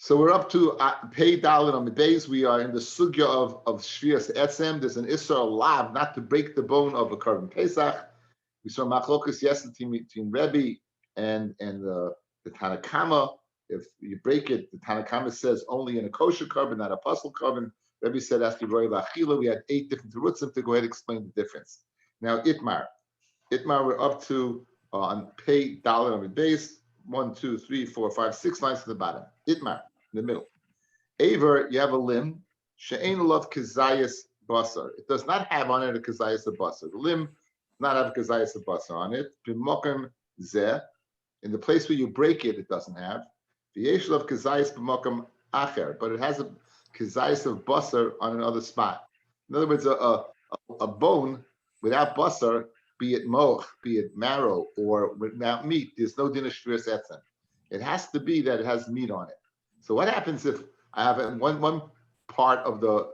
So we're up to Pei Dalet on the base. We are in the sugya of Shvias Etzem. There's an Isser Lav not to break the bone of a Korban Pesach. We saw Machlokas yesterday between Rabbi and the Tanakama. If you break it, the Tanakama says only in a kosher korban, not a puzzle korban. Rabbi said after Roy Lachila, we had 8 different terutzim to go ahead and explain the difference. Now Itmar, we're up to on Pei Dalet on the base. 1, 2, 3, 4, 5, 6 lines to the bottom. Itmar in the middle. Aver, you have a limb. She'ein love kazayas basar. It does not have on it a kazayas basar. The limb does not have a kazayas basar on it. B'mokem zeh, in the place where you break it, it doesn't have. V'yesh love kazayas b'mokem acher, but it has a kazayas of basar on another spot. In other words, a bone without basar, be it moch, be it marrow, or without meat, there's no din of shviras etzem. It has to be that it has meat on it. So what happens if I have one part of the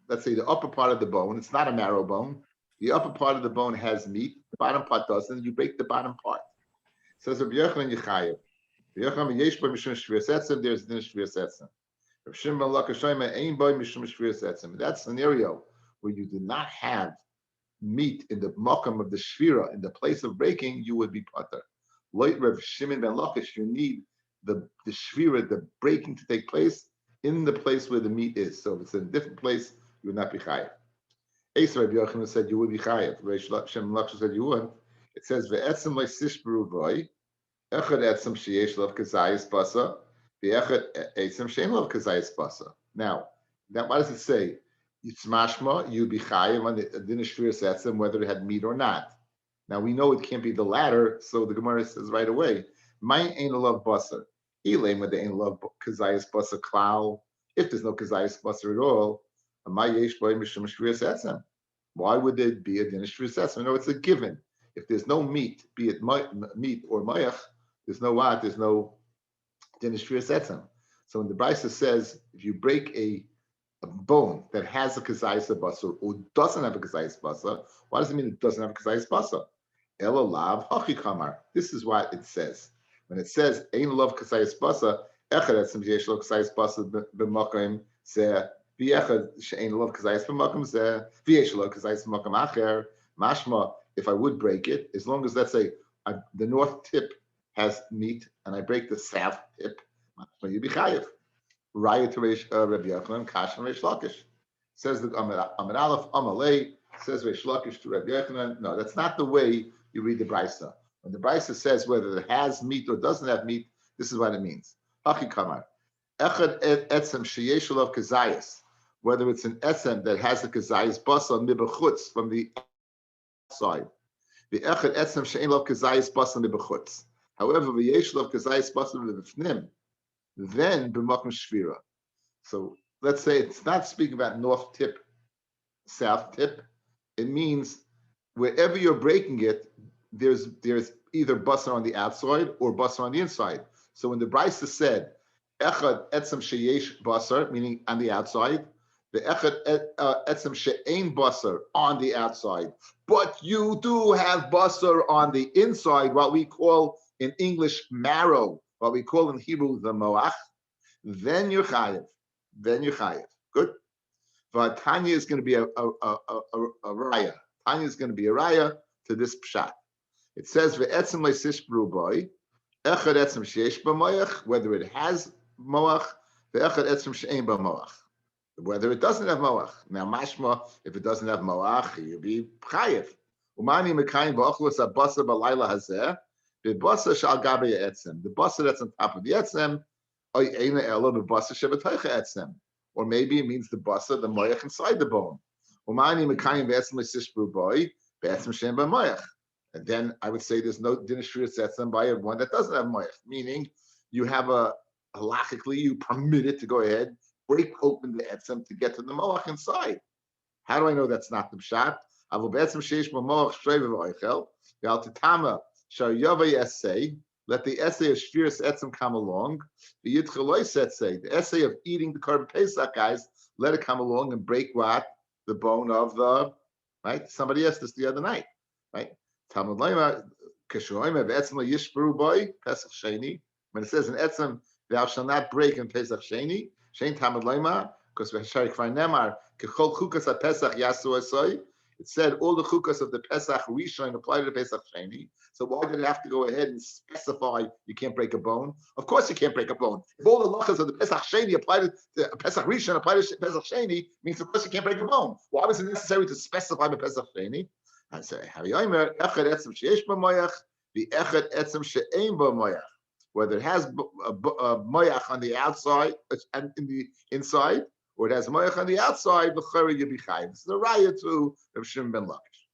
let's say the upper part of the bone, it's not a marrow bone, the upper part of the bone has meat, the bottom part doesn't, you break the bottom part. It says Rabbi Yochanan Yechayev. Rabbi Yochanan yesh bo mishum shviras etzem, there's din of shviras etzem. Rabbi Shimon ben Lakish ein bo mishum shviras etzem. In that scenario where you do not have meat in the makam of the shvira, in the place of breaking, you would be pater. Like Rav Shimon ben Lakish, you need the shvira, the breaking to take place in the place where the meat is. So if it's in a different place, you would not be chayav. Asa Rabbi Yochanan said you would be chayav. Rav Shimon ben Lakish said you wouldn't. It says ve'etzem le'sishbru voy, echad etzem sheyesh lav kazayis basa, ve'echad etzem she'en lav kazayis basa. Now, what does it say? It's mashma, you be chayiv on the din of shviras etzem, whether it had meat or not. Now we know it can't be the latter, so the Gemara says right away, "Mine ain't a love basar. Elame with the ain't love kazayis basar klal. If there's no kazayis basar at all, my yesh boy mishum shviras etzem. Why would there be a din of shviras etzem? No, it's a given. If there's no meat, be it meat or mayach, there's no what? There's no din of shviras etzem. So when the Brisa says if you break a bone that has a kazayis basar or doesn't have a kazayis basar, why does it mean it doesn't have a kazayis basar? Elo lav hachi kamar. This is what it says. When it says ein love kazayis basar, echad etzem yesh lo kazayis basar b'makom zeh, v'echad she'ein love kazayis b'makom zeh, v'yesh lo kazayis b'makom acher. Mashma, if I would break it, as long as let's say the north tip has meat and I break the south tip, mashma you be chayiv. Raya to Rabbi Yochanan, Kash and Reish Lakish. Says the Amid Aleph, Amalei, says Reish Lakish to Rabbi Yochanan. No, that's not the way you read the Brisa. When the Brisa says whether it has meat or doesn't have meat, this is what it means. Hachi Kamar. Echad etzem sheyesh lav kazayis. Whether it's an etzem that has a kazayis basa mibachutz from the outside. The echad etzem she'ein lav kazayis basa mibachutz. However, v'yesh lav kazayis basa mibachutz. Then b'makom shvira. So let's say it's not speaking about north tip, south tip. It means wherever you're breaking it, there's either basar on the outside or basar on the inside. So when the Brisa said echad etzem sheyesh basar, meaning on the outside, the echad etzem she'ein basar on the outside, but you do have basar on the inside, what we call in English marrow, what we call in Hebrew the moach, then you're chayiv. Good. But Tanya is going to be a raya. Tanya is going to be a raya to this pshat. It says ve'etzem le'sishbru boy, echad etzem sheyesh b'moach, whether it has moach, ve'echad etzem she'ein b'moach, whether it doesn't have moach. Now mashma, if it doesn't have moach, you'll be chayiv. Umani mekayim ba'ochlos abasa b'layla hazeh. The basa shal gabe etzem. The basa that's on top of the etzem, or eina elo the basa shebetoicha etzem, or maybe it means the basa, the moyach inside the bone. Umani mekayim be'etzem le'sishbru boy be'etzem she'en b'moyach. And then I would say there's no din of shviras etzem by one that doesn't have moyach, meaning you have halachically you permit it to go ahead break open the etzem to get to the moach inside. How do I know that's not the pshat? Avu be'etzem sheish b'moach shreiv v'oichel ve'al titama. Essay, let the essay of Shviras Etzem come along. The essay of eating the Korban Pesach, guys, let it come along and break what? The bone of the, right? Somebody asked this the other night, right? When it says an Etzem Thou shalt not break in Pesach Sheni. Shein Tamad Leima, because V'Sharik Kvar Nemar Kechol Chukas HaPesach Yasu Asoi. It said all the chukas of the Pesach Rishon apply to the Pesach Sheni. So why did it have to go ahead and specify you can't break a bone? Of course you can't break a bone. If all the lachas of the Pesach Sheni apply to the Pesach Rishon, apply to Pesach Sheni, means of course you can't break a bone. Why was it necessary to specify the Pesach Sheni? I say, whether it has a moyach on the outside and in the inside, or it has moyach on the outside, l'chari yibichai. This is a raya to Rav Shimon ben Lakish.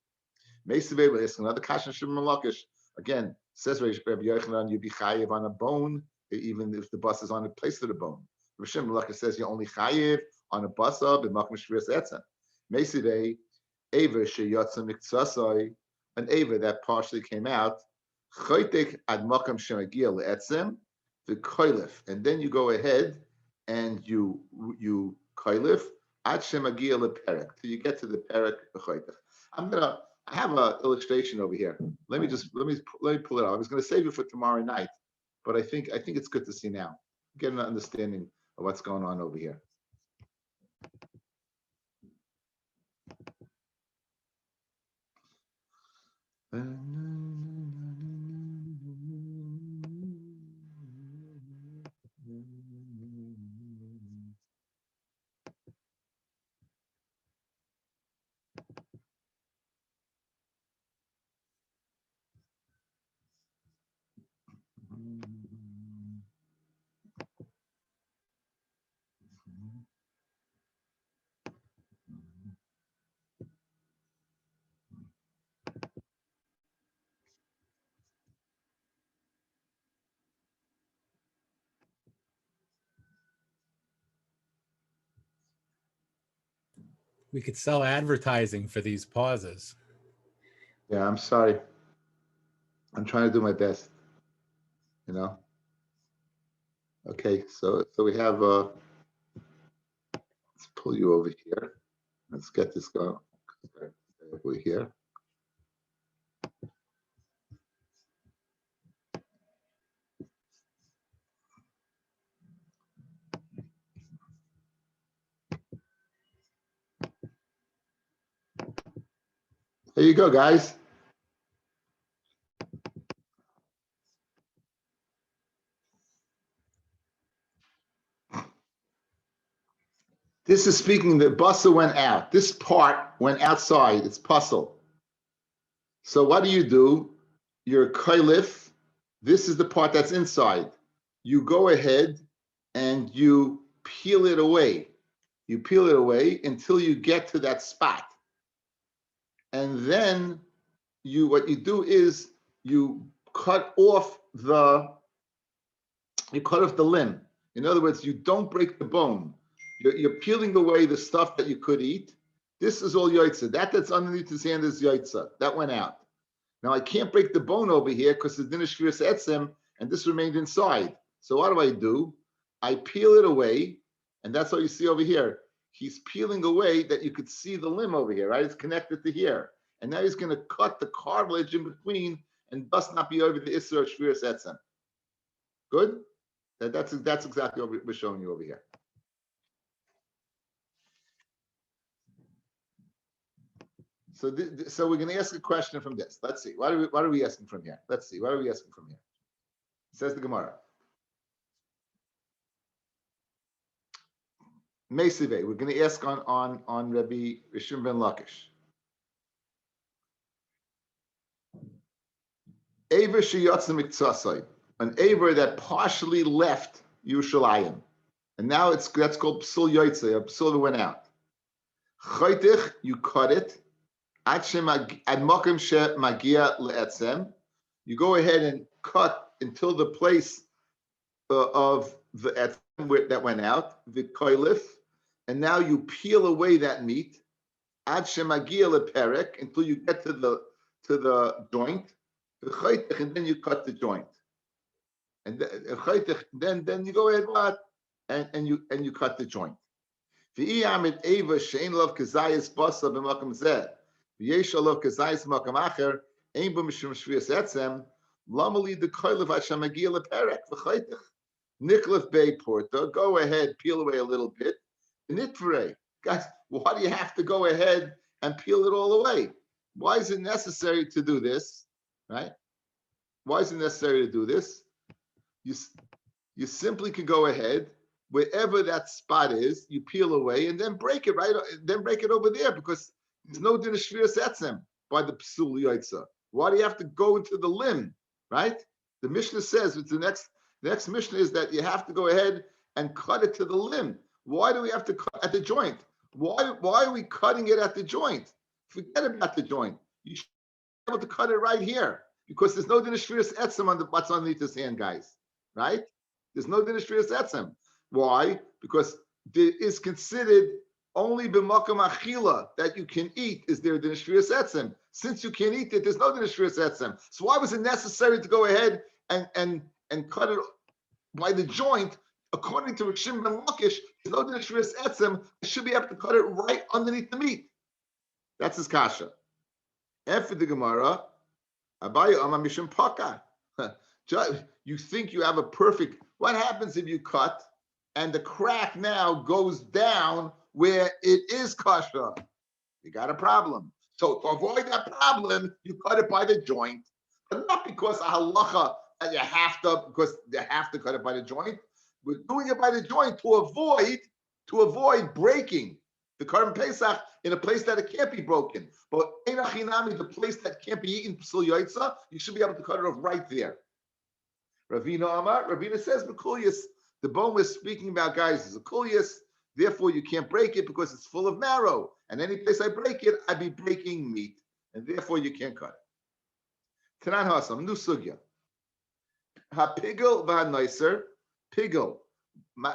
Meisavei is another kasha Shimon ben Lakish. Again, says Rabbi Yochanan yibichayev on a bone, even if the bus is on the place of the bone. Rav Shimon ben Lakish says you only chayev on a basa b'makom shviras etzem. Meisavei Eva sheyatsa miktsasai, an Eva that partially came out. Choytek ad makam shemagia leetzem the koilif, and then you go ahead and you koilif ad shemagia leperek till you get to the perek choytek. I have an illustration over here. Let me pull it out. I was going to save it for tomorrow night, but I think it's good to see now. Get an understanding of what's going on over here. We could sell advertising for these pauses. Yeah, I'm sorry. I'm trying to do my best. Okay, so we have let's pull you over here. Let's get this going over here. There you go, guys. This is speaking, the basa went out. This part went outside. It's puzzle. So what do? Your koilif, this is the part that's inside. You go ahead and you peel it away. You peel it away until you get to that spot. And then what you do is you cut off the limb. In other words, you don't break the bone. You're peeling away the stuff that you could eat. This is all yaitza. That's underneath his hand is yaitza. That went out. Now I can't break the bone over here because the din shviras etzem, and this remained inside. So what do? I peel it away, and that's what you see over here. He's peeling away that you could see the limb over here, right? It's connected to here. And now he's going to cut the cartilage in between and thus not be over the isser of shviras etzem. Good? That's exactly what we're showing you over here. So we're going to ask a question from this. Let's see. What are we asking from here? Let's see. What are we asking from here? Says the Gemara. Meisive. We're going to ask on Rabbi Shimon ben Lakish. Aver sheyatsa miktsasai, an aver that partially left Yerushalayim, and now that's called psul yaitze. A psul that went out. Chaytich, you cut it. Ad makom she magia leetzem. You go ahead and cut until the place of the etzem that went out, the koilif, and now you peel away that meat. Ad shemagia leperek, until you get to the joint. And then you cut the joint, and then you go ahead and you cut the joint. Nicholas Bay Porta, go ahead, peel away a little bit. Nitvere, guys, why do you have to go ahead and peel it all away? Why is it necessary to do this? Right? Why is it necessary to do this? You simply can go ahead, wherever that spot is, you peel away and then break it right, then break it over there because there's no din of shviras etzem by the psul yoitza. Why do you have to go into the limb, right? The Mishnah says it's the next Mishnah is that you have to go ahead and cut it to the limb. Why do we have to cut at the joint? Why are we cutting it at the joint? Forget about the joint. You should be able to cut it right here because there's no din of shviras etzem on what's underneath his hand, guys, right? There's no din of shviras etzem. Why? Because there is considered only b'makam achila that you can eat is there din of shviras etzem. Since you can't eat it, there's no din of shviras etzem. So why was it necessary to go ahead and cut it by the joint? According to Rishim ben Lakish, there's no din of shviras etzem. I should be able to cut it right underneath the meat. That's his kasha. And for the Gemara, Abaye Amar Mishum Paka. You think you have a perfect. What happens if you cut and the crack now goes down where it is kasha? You got a problem. So to avoid that problem, you cut it by the joint, but not because of halacha that you have to cut it by the joint. We're doing it by the joint to avoid breaking the Korban Pesach in a place that it can't be broken. But Einachinami, the place that can't be eaten, Psul Yoitza, you should be able to cut it off right there. Ravina says, the bone we're speaking about, guys, is a kulius. Therefore, you can't break it because it's full of marrow. And any place I break it, I'd be breaking meat. And therefore, you can't cut it. Tanan Hasam, new sugya. Ha-pigel v'ha-noiser, pigel.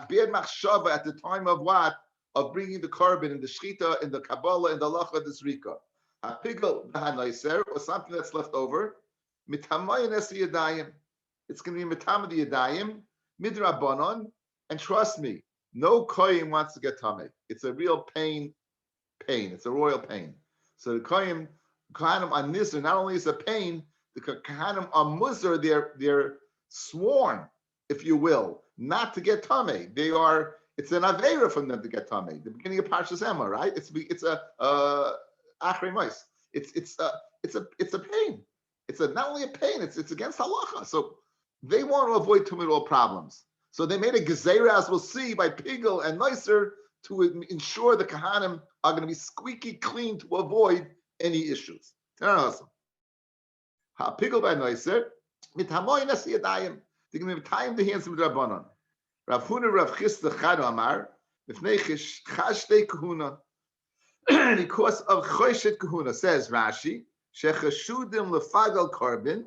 Be'ed machshava at the time of what? Of bringing the korban in the shchita, in the Kabbalah, in the halacha, the zrika. Ha-pigel v'ha-noiser, or something that's left over. Mitamayin esi yadayim. It's going to be mitam the yadayim, midrabanon, and trust me, no kohen wants to get tameh. It's a real pain. It's a royal pain. So the kohanim on Nizar, not only is a pain, the kohanim on Muzar, they're sworn, if you will, not to get tameh. It's an avera from them to get tameh. The beginning of Parshas Emor, right? It's a achrei mos. It's a pain. It's not only a pain. It's against halacha. So they want to avoid tumidol problems. So they made a gezerah, as we'll see, by Pigel and Noiser to ensure the Kahanim are going to be squeaky clean to avoid any issues. Pigel by Noiser, mithamoy nasi yadayim. They're going to time the hands of the Rabbanon. Rav Huna Rav Chisda Chad Amar, B'fnei Chashtei Kahuna. Because of Choshet Kahuna, says Rashi, Shechashudim lefagal korban,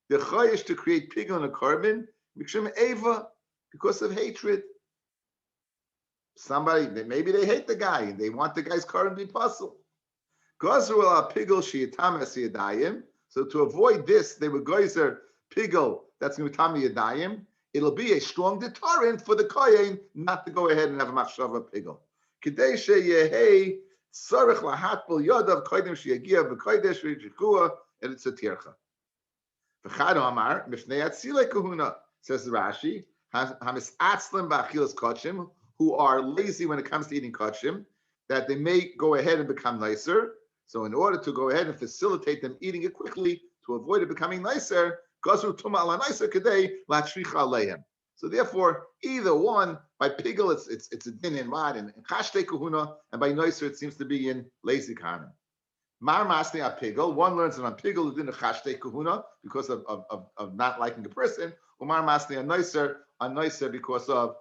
the chayish to create pigel in a korban, mikshim eva, because of hatred. Maybe they hate the guy and they want the guy's korban to be puzzled. Gazru al pigel shiyatam es yadayim. So to avoid this, they would geyser pigel that's going to be tami yadayim. It'll be a strong deterrent for the kohen not to go ahead and have a machshava pigel. Kidei sheyehei sarich lahatbel yodav koydem sheyagia v'koydesh v'yishkua and it's a tircha. V'chad Amar mifnei atzilei kahuna, says Rashi, hamis atzlim b'achilas kachim, who are lazy when it comes to eating kachim, that they may go ahead and become nicer. So in order to go ahead and facilitate them eating it quickly to avoid it becoming nicer, gazru tuma ala nicer kadei latzricha aleihem. So therefore, either one, by pigel it's a din in mad and chashtei kahuna, and by nicer it seems to be in lazy kahanim. Mar masni a pigel. One learns it on pigel the din of chashtei kahuna because of not liking a person. Or mar masni a nicer because of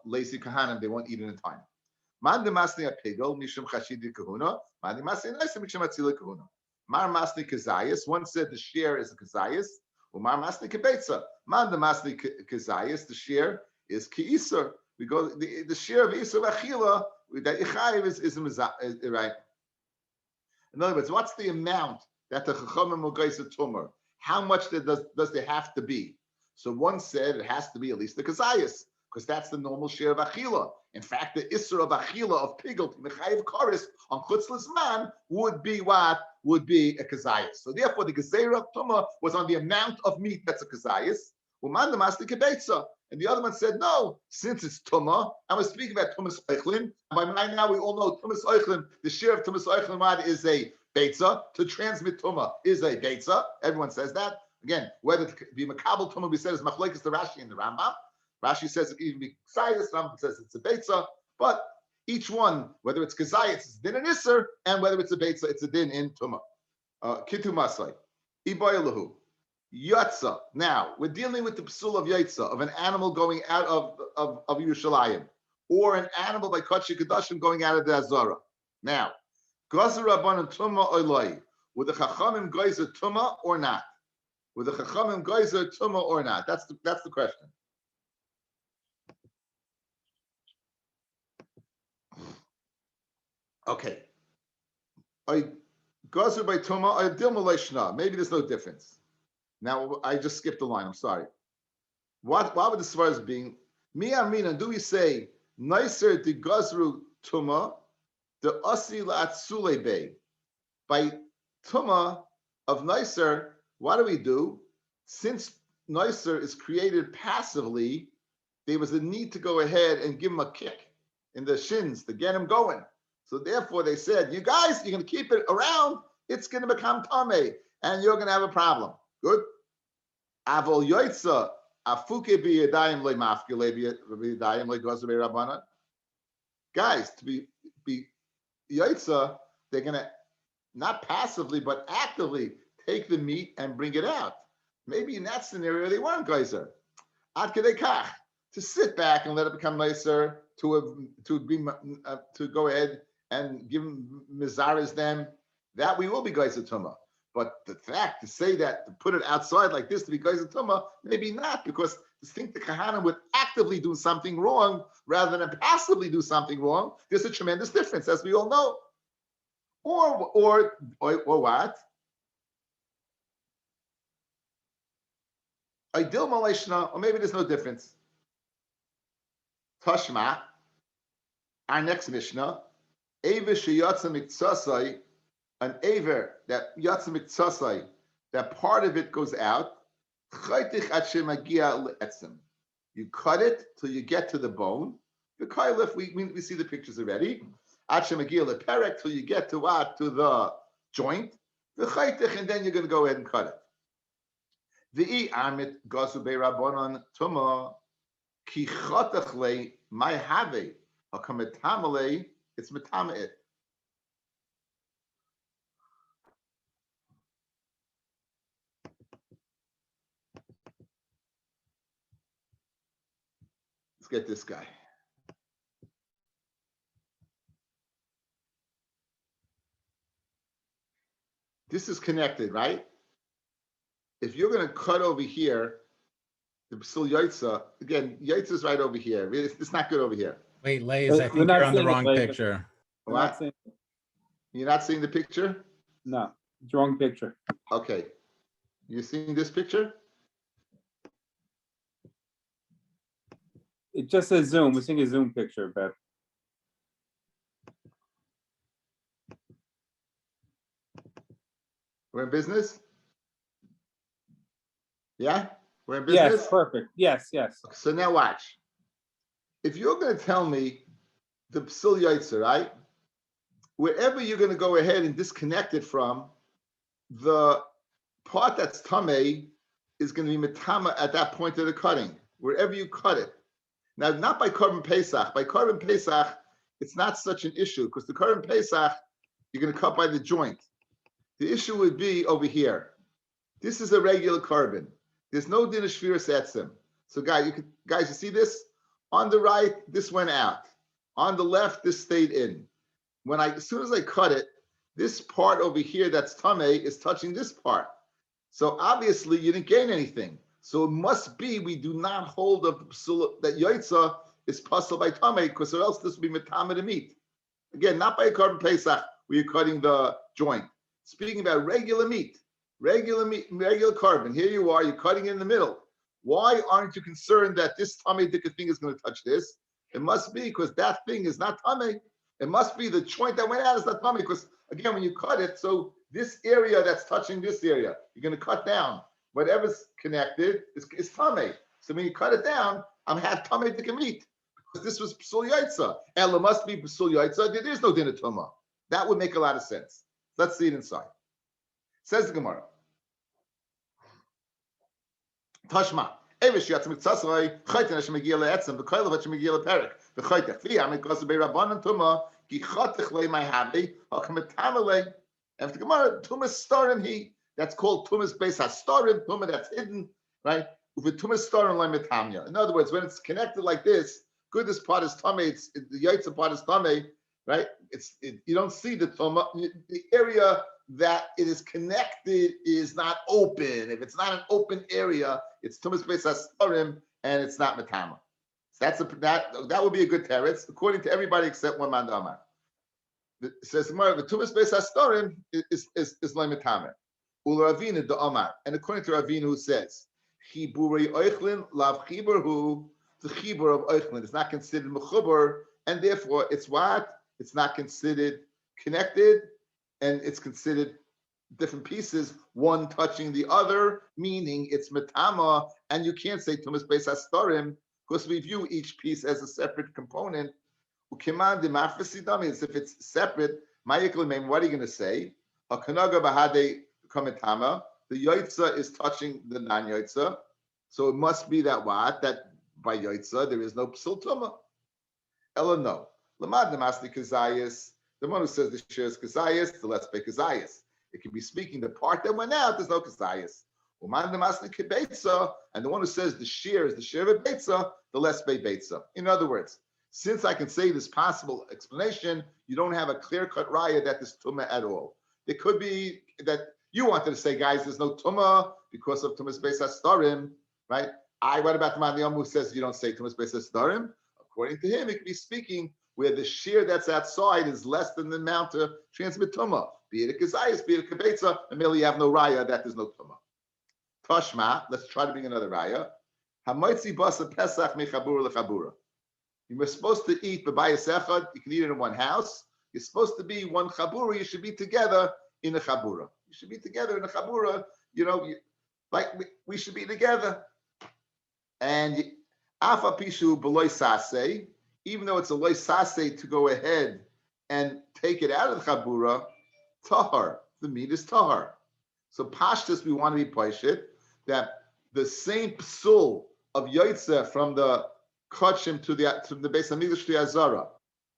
lazy kahanim, they won't eat in time. Man de masni a pigel mishum chashidi kahuna. Man de masni nicer mishum atzila kahuna. Mar masni kazayis. One said the share is a kazayis. Or mar masni kebetza. Man de masni kazayis. The share is kiiser. We go the share of isur achila that ichayiv is right. In other words, what's the amount that the Chachamim will geyser tumor? How much does there have to be? So one said it has to be at least the kazayas, because that's the normal share of achila. In fact, the isser of achila of pigel to mechayiv koris on chutzlas man would be what? Would be a kazayas. So therefore, the gezerah tumor was on the amount of meat that's a kazayas. Uman demasli kebetza. And the other one said, no, since it's Tumah, and we're speaking about Tumas Eichlin. By now we all know Tumas Eichlin, the share of Tumas Eichlin is a Beitza. To transmit Tumah is a Beitza. Everyone says that. Again, whether to be Makabel Tumah, we said is Machlekes the Rashi and the Rambam. Rashi says it can even be Ksayis, Rambam says it's a Beitza. But each one, whether it's Kazayis, it's a din in Isser, and whether it's a Beitza, it's a din in Tumah. Kitu Masai. Iboyalahu. Yatza. Now, we're dealing with the psul of Yatza, of an animal going out of Yerushalayim, or an animal by Kodesh Kedashim going out of the Azara. Now, Gazer Rabbanan Tumah Oloi. Would the Chachamim geyser Tumah or not? Would the Chachamim geyser Tumah or not? That's the question. Okay. Gazer by Tumah, Dilma Leishna. Maybe there's no difference. Now, I just skipped the line. I'm sorry. Why would the svaras being? Mi amina, do we say, Neiser de Gazru Tuma, the Asi La'atzule Bey? By Tuma of Neiser, what do we do? Since Neiser is created passively, there was a need to go ahead and give him a kick in the shins to get him going. So therefore they said, you guys, you're going to keep it around, it's going to become Tameh, and you're going to have a problem. Good. Avol yoitza afuke biyadayim le'mafke biyadayim le'gozre rabbanan. Guys, to be yoitza, they're gonna not passively but actively take the meat and bring it out. Maybe in that scenario they weren't geyser. Ad kedei kach, to sit back and let it become nicer, to go ahead and give them mizaras them. That we will be geyser tumah. But the fact to say that, to put it outside like this to be geyser tumah, maybe not, because to think the Kahana would actively do something wrong rather than passively do something wrong, there's a tremendous difference, as we all know. Or what? Idil Maleshna, or maybe there's no difference. Tashma, our next Mishnah, Eva Sheyatza Miktsasai, an aver that yatsa miktsasai, that part of it goes out. You cut it till you get to the bone. The kailif, we see the pictures already. Till you get to what? To the joint. And then you're going to go ahead and cut it. The amit gasu beirabonon tuma ki chatachle my have hakametamale. It's metamaet. Get this guy. This is connected, right? If you're going to cut over here, the psul yaitza, again, yaitza is right over here. It's not good over here. Wait, Lays, I think you're on the wrong picture. What? You're not seeing the picture? No, it's the wrong picture. Okay. You seeing this picture? It just says Zoom. We're seeing a Zoom picture, but we're in business? Yeah? We're in business? yes, perfect. Yes. So now watch. If you're going to tell me the psul yaitza, right? Wherever you're going to go ahead and disconnect it from, the part that's tameh is going to be metama at that point of the cutting. Wherever you cut it. Now, not by Korban Pesach. By Korban Pesach, it's not such an issue because the Korban Pesach, you're going to cut by the joint. The issue would be over here. This is a regular Korban. There's no din of shviras etzem. So, guys, you see this? On the right, this went out. On the left, this stayed in. As soon as I cut it, this part over here that's tameh is touching this part. So obviously, you didn't gain anything. So it must be we do not hold of that yaitza is possible by tameh, because or else this would be metame to meat. Again, not by a Korban Pesach where you're cutting the joint. Speaking about regular meat, regular Korban. Here you are, you're cutting in the middle. Why aren't you concerned that this tameh dika thing is going to touch this? It must be because that thing is not tameh. It must be the joint that went out is not tameh, because again, when you cut it, so this area that's touching this area, you're going to cut down. Whatever's connected is tameh. So when you cut it down, I'm half tamei to meat because this was psul yaitza. Ella must be psul yaitza. There is no din of tuma. That would make a lot of sense. Let's see it inside. Says the Gemara. Tashma. Evish yatzim tzasrei chayten hashem megiel le'etzem v'koylev hashem megiel le'perek v'chaytech fi amid kosu be'rabbanan tuma ki chatech le'i my habi hakametamele. After the Gemara, tumas starim he. That's called tumas beis hastarim. Tuma that's hidden, right? With tumas starim le'metamya. In other words, when it's connected like this, good this part is tamei. The yaitza part is tamei, right? You don't see the tuma. The area that it is connected is not open. If it's not an open area, it's tumas beis hastarim and it's not metama. So that would be a good teretz according to everybody except one man damar. It says the tumas beis hastarim is le'metama. Ula Ravina the Omar, and according to Ravina who says chiburei oichlin lav chiburhu, the chibur of oichlin is not considered mechubar, and therefore it's what? It's not considered connected, and it's considered different pieces, one touching the other, meaning it's metama, and you can't say tumas beis hastarim because we view each piece as a separate component. Ukiman de mafresidami, as if it's separate. What are you going to say? Hakanaga bahade kametama. The yaitza is touching the non-yaitza, so it must be that what? That by yaitza there is no psul tuma. Ella no. Lamad namasli kazayas. The one who says the share is kazayas, the less be kazayas. It can be speaking the part that went out. There's no kazayas. Uman namasli kibetza, and the one who says the share is the share of a betza, the less be betza. In other words, since I can say this possible explanation, you don't have a clear-cut raya that there's tuma at all. It could be that you wanted to say, guys, there's no tuma because of tumas beis hastarim, right? What about the man who says you don't say tumas beis hastarim? According to him, it could be speaking where the shear that's outside is less than the amount to transmit tuma. Be it a kazayas, be it a kibetza, and merely you have no raya that there's no tuma. Tashma, let's try to bring another raya. Hamaitzi basa pesach mechabura lechabura. You were supposed to eat b'bayis echad. You can eat it in one house. You're supposed to be one chabura. You should be together in a chabura. You should be together in a chabura. We should be together. And afa pishu b'loy saseh, even though it's a loy saseh to go ahead and take it out of the chabura, tahar. The meat is tahar. So pashtus, we want to be poishit that the same psul of yaitza from the kachim to the Beis Hamikdash to Azara,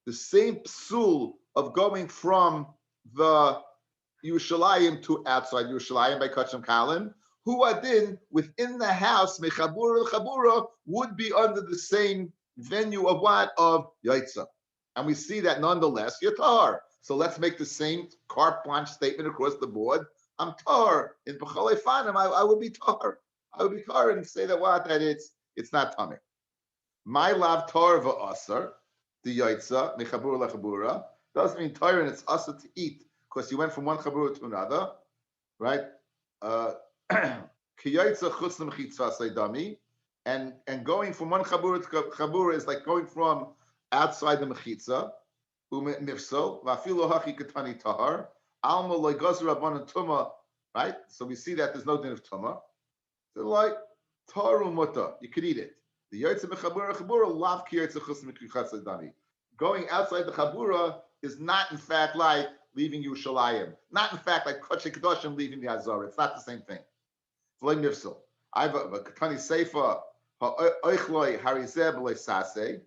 the same psul of going from the Yerushalayim to outside Yerushalayim by kachim kalim, who adin within the house mechabura chabura would be under the same venue of what? Of yaitza, and we see that nonetheless you're tahar. So let's make the same carte blanche statement across the board. I'm tahar in b'chalei fanim. I would be tahar. I would be tahar and say that what? That it's not tummy. My lav tar va'asar, the yaitza, mechabura lechabura, doesn't mean tar and it's asar to eat, because you went from one chabura to another, right? Ki yaitza chutz l'mechitza saydami, and going from one chabura to chabura is like going from outside the mechitza, u'mifso, va'afilo hachi katani tahar, alma lo'gazer rabbanan tuma, right? So we see that there's no din of tuma. So like, taru muta, you could eat it. The yaitza mechabura chabura lav ki yaitza chutz l'mechitza saydami. Going outside the chabura is not in fact like leaving Yerushalayim. Not in fact like Kodesh Kedoshim leaving the Azara. It's not the same thing. V'lei nifsel. I have a Katani Seifa ha'oichloi harizeh b'lei saseh.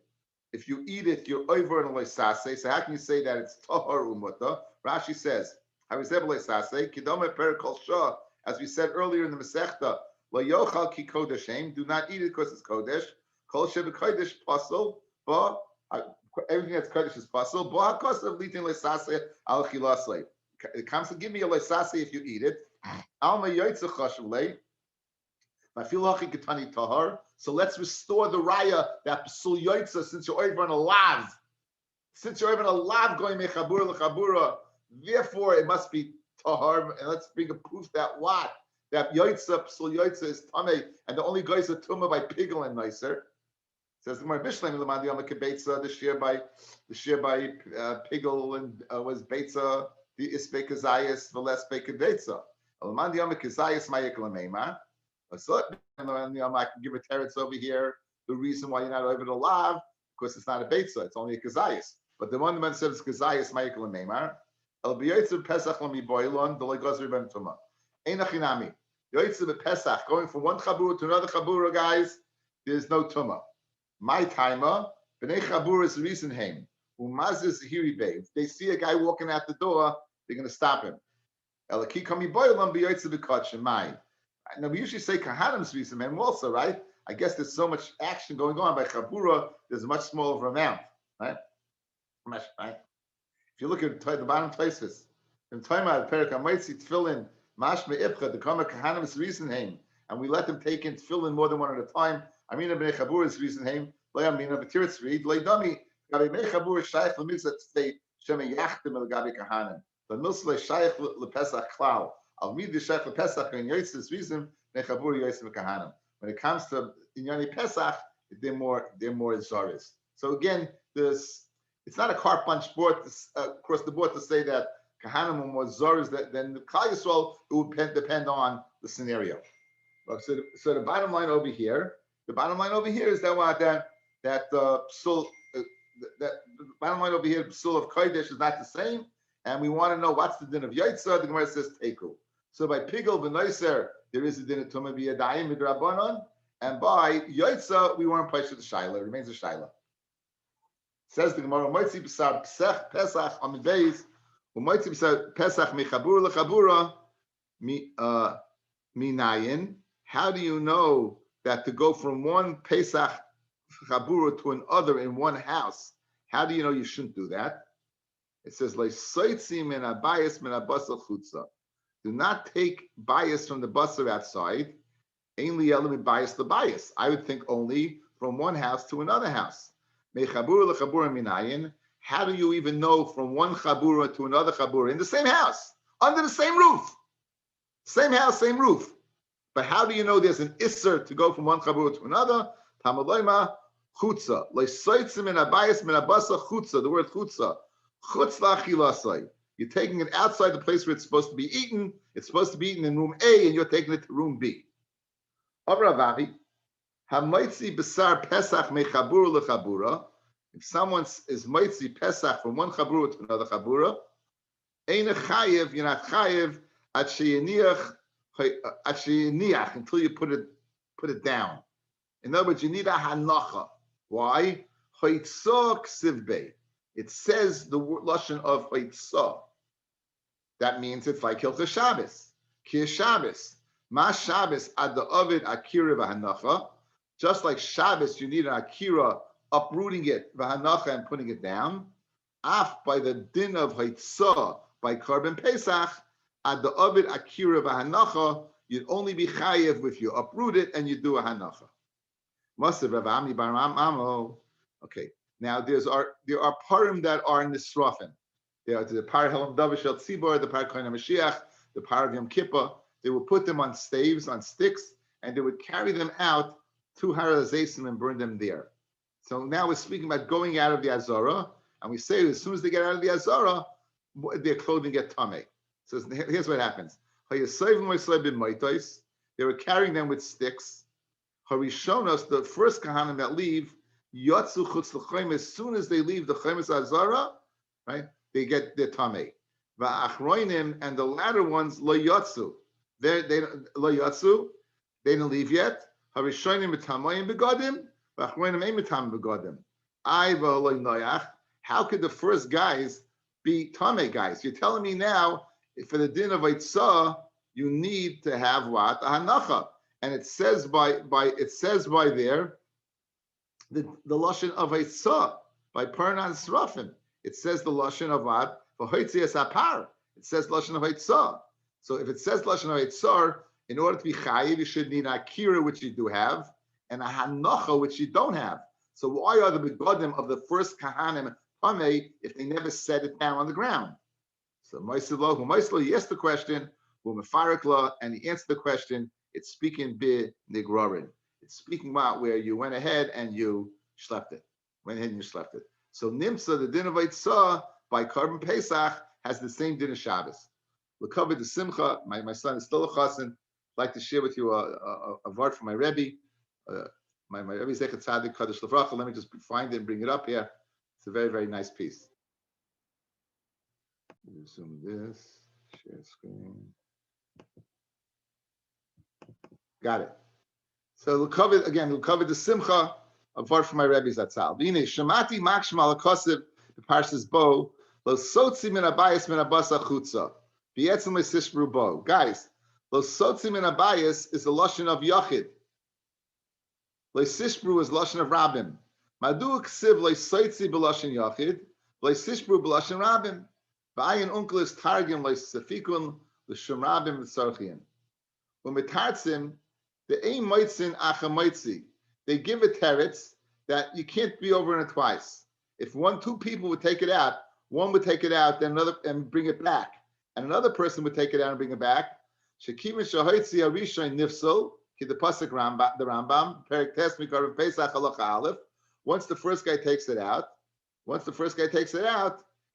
If you eat it, you're over in a saseh. So how can you say that it's tahor umuta? Rashi says harizeh b'lei saseh kidome per kol shah. As we said earlier in the Masechta, lo yochal ki kodeshem. Do not eat it because it's kodesh. Kol sheh b'kodesh pasol. But everything that's kodesh is possible. It comes to give me a lesase if you eat it. So let's restore the raya that psul yaitza, since you're over on a lav. Since you're over on a lav going mechabura lechabura, therefore it must be tahar. And let's bring a proof that what? That yaitza, psul yaitza is tamei, and the only guys are tumah by pigel and nicer. Says the Gemara Mishlem Lamandi Yom Kibetza, the share by Pigel and was Betza, the Ispe Kazayas, the less Be Kibetza. Lamandi Yom Kazayas Mayek Lameima. So I can give a teretz over here. the reason why you're not over the lav, because it's not a beitza, it's only a kazayas. But the one that says kazayas, Michael and Neymar, el b'yoytzer pesach lo miboilon, the legozer ben tuma. Einachinami. Yoytzer pesach, going from one chabura to another chabura, guys, there's no tuma. My timer, b'nei chabura is the reason heim. Umazis hiri bay. If they see a guy walking out the door, they're going to stop him. Now we usually say kahanim's reason heim also, right? I guess there's so much action going on by chabura. There's a much smaller amount, right? Right. If you look at the bottom places, in time out perik amaitzi tefillin mashme ipcha the kama kahanim's reason heim, and we let them take in tefillin more than one at a time. I mean, b'nei chabura's reason heim. Lo yamina b'tiritz read lo yidami. Gabi b'nei chabura shayich l'mitzat state sheme yachtem el gabi kahanim. The milsle shayich lepesach klal. Al mid the shayich lepesach and yotz's reason b'nei chabura yotzim kahanim. When it comes to inyani pesach, they're more zaris. So again, it's not a carte blanche board across the board to say that kahanim are more zaris than the Klal Yisrael. It would depend on the scenario. So the bottom line over here is that the bottom line over here, psul of kodesh is not the same, and we want to know what's the din of yaitza. The Gemara says teku. So by pigel v'noiser, there is a din of tumah b'yadayim midrabanan, and by yaitza we weren't placed with the shaila. It remains a shaila. Says the Gemara, "Moitzi b'sar pesach on the days, u'moitzi b'sar pesach mechabura lechabura minayin." How do you know that to go from one pesach chabura to another in one house? How do you know you shouldn't do that? It says like soitzim min abayis min abasal chutza. Do not take bias from the basar outside. Ainly element bias the bias. I would think only from one house to another house. Mechabura lechabura minayin. How do you even know from one chabura to another chabura in the same house, under the same roof? Same house, same roof. But how do you know there's an isser to go from one chabura to another? Tamaloima chutza. Leisoitzim min abayis min abasa chutza. The word chutza. Chutz lachilasai. You're taking it outside the place where it's supposed to be eaten. It's supposed to be eaten in room A, and you're taking it to room B. Avravavi. Hamaitzi besar pesach mechabura lechabura. If someone is maitzi pesach from one chabura to another chabura, ein chayev, you're not chayev at sheyeniach until you put it down. In other words, you need a hanacha. Why? Hoitzah ksivbei. It says the lashon of hoitzah. That means it's like Hilchah Shabbos. Kir Shabbos. Ma Shabbos ad the ovid akira v'hanacha. Just like Shabbos, you need an akira uprooting it v'hanacha and putting it down. Af by the din of hoitzah by Korban Pesach. At the Ovid Akira v'hanacha, you'd only be chayev if you uproot it and you do a hanacha. Okay, now there are parim that are nisrafim. There are the par Helam Davishel Tzibor, the par Kohen HaMashiach, the par of Yom Kippur. They would put them on staves, on sticks, and they would carry them out to Har HaZeisim and burn them there. So now we're speaking about going out of the Azara, and we say as soon as they get out of the Azara, their clothing get tameh. So here's what happens. They were carrying them with sticks. Harishonos, the first kahanim that leave, yotzu chutz l'chayim, as soon as they leave the chayim azara, right, they get their tameh. Va'achroinim, and the latter ones, lo yotzu. They lo yotzu, they didn't leave yet. Harishonim b'tamayim begodim, va'achroinim ein b'tamim begodim. I v'oloi noyach. How could the first guys be tameh guys? You're telling me now, for the din of Eitzah, you need to have what? A hanacha. And it says by there, the lashon of Eitzah, by Parnan Srafim. It says the lashon of what? For Hoitzias Apar. It says lashon of Eitzah. So if it says lashon of Eitzah, in order to be chayiv, you should need a akira, which you do have, and a hanacha, which you don't have. So why are the begodim of the first kahanim tameh if they never set it down on the ground? So Moiselo, he asked the question, and he answered the question. It's speaking bi nigrorin. It's speaking about where you went ahead and you schlepped it. So Nimsa, the din of Eitzah by Korban Pesach, has the same din of Shabbos. We'll cover the Simcha. My son is still a chassan. I'd like to share with you a word from my Rabbi. my Rabbi Zechet Tzadik Kadosh Levracha. Let me just find it and bring it up here. It's a very, very nice piece. Zoom this, share screen. Got it. So we'll cover the simcha apart from my Rebbe's atzal. V'ine shemati makshim al kosiv the parshas bo lo sotzi min abayis min abasa chutza v'yetzim le'sishbru bo. Guys, lo sotzi min abayis is the lashon of yachid. Le'sishbru is lashon of rabbim. Madu ksiv le'sotzi b'lashon yachid le'sishbru b'lashon rabbim. V'ayin unkel is targim le'sefikun l'shum rabbim v'tzarchian. U'mitartzim the aim moitzin acha moitzi. They give a teretz that you can't be over in it twice. If two people would take it out, one would take it out, then another and bring it back, and another person would take it out and bring it back. Shekim shahoitzi arishain nifsel ki the pasuk the Rambam perik tes mikarim Pesach halacha aleph. Once the first guy takes it out,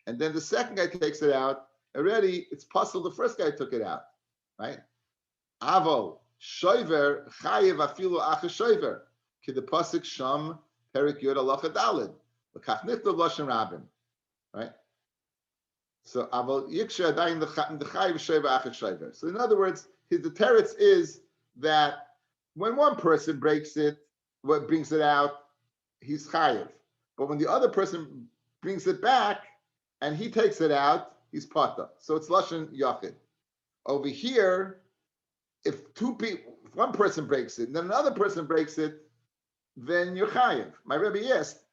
and then the second guy takes it out, already it's possible the first guy took it out, right? Avo shoiver chayev afilu acha shoiver ki the pasuk sham perik yod halacha dalid l'kach nichtav lashon rabbim, right? So aval yiksha adayin the chayev shoiver acha shoiver. So in other words, the teretz is that when one person brings it out, he's chayev, but when the other person brings it back and he takes it out, he's pata. So it's lashon yachid. Over here, if one person breaks it, and then another person breaks it, then you're chayiv. My Rebbe asked,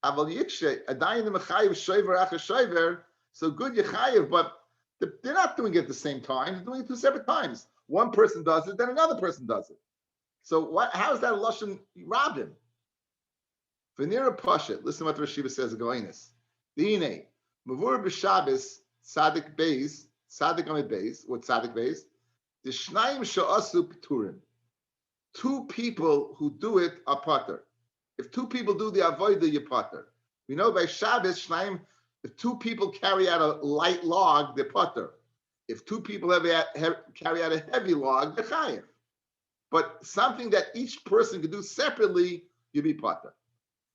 "Aval yikshe adayin mechayiv shoiver acha shoiver." So good, you're chayiv, but they're not doing it at the same time. They're doing it 2 separate times. One person does it, then another person does it. So how is that a lashon rabbim? V'nira pashet. Listen to what Rosh Hashiva says. Goinis. Dine mavur b'Shabbos tzadik beis tzadik amid beis or tzadik beis. The shnayim sha'asu p'turim. 2 people who do it are pater. If 2 people do the avodah, you're pater. We know by Shabbos, shnayim, if 2 people carry out a light log, they're pater. If 2 people carry out a heavy log, they're chayiv. But something that each person can do separately, you be pater.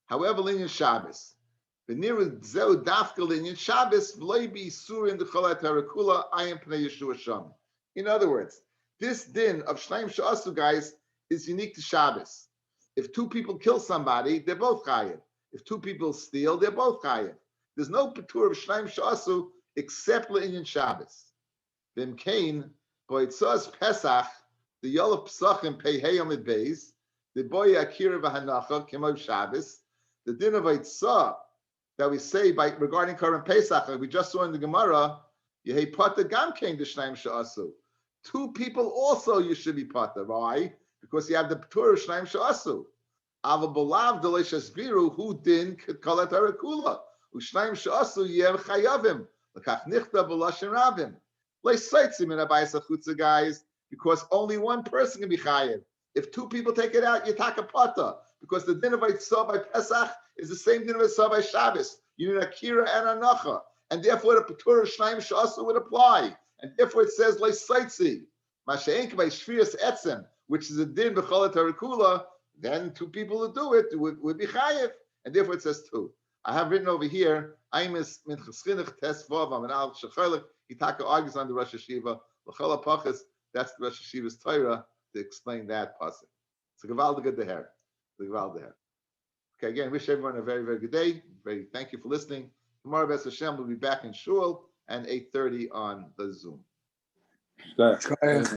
However, in Shabbos, the nearest zeu dafkel in Shabbos, v'loi be surin d'cholat harakula ayim pnei Yeshua sham. In other words, this din of Shnaim Sha'asu, guys, is unique to Shabbos. If 2 people kill somebody, they're both chayiv. If 2 people steal, they're both chayiv. There's no patur of Shnaim Sha'asu except Le'inyan Shabbos. V'im kain, boitzos Pesach, the Yolav Pesachim pei heyomid beis, the boy akira v'hanacha kemov Shabbos, the din of Eitzah that we say regarding Korban Pesach, like we just saw in the Gemara, Yehei Pata Gam Kain the Shnaim Sha'asu. 2 people also you should be Pata. Why? Because you have the P'tur of Shnaim Sha'asu. Ava Bolav Delishas Biru who din Kalet Harakula. U'Shnaim Sha'asu Yev Chayavim. L'kach Nichta B'Lashon Rabim. Le'Saitzim in Abayis Achutza, guys, because only one person can be Chayev. If 2 people take it out, you take a Pata. Because the din of Eitzah by Pesach is the same din of Eitzah by Shabbos. You need Akira and Anacha. And therefore, the Patur of Shnaim Sha'asu would apply. And therefore, it says, Le'Saitzi. Masha'enk by Shviras Etzem, which is a din b'cholat harakula, then 2 people who do it would be chayiv. And therefore, it says 2. I have written over here, Aimis min chaschinich tes vavam, and al shecholik, Hitaka argues on the Rosh Hashiva, l'chol ha'pachas, that's the Rosh Hashiva's Torah, to explain that pasuk. It's a gevaldige deher. It's a gevaldige deher. Okay, again, wish everyone a very, very good day. Thank you for listening. Tomorrow, B'ez Hashem, will be back in Shul and 8:30 on the Zoom. Good.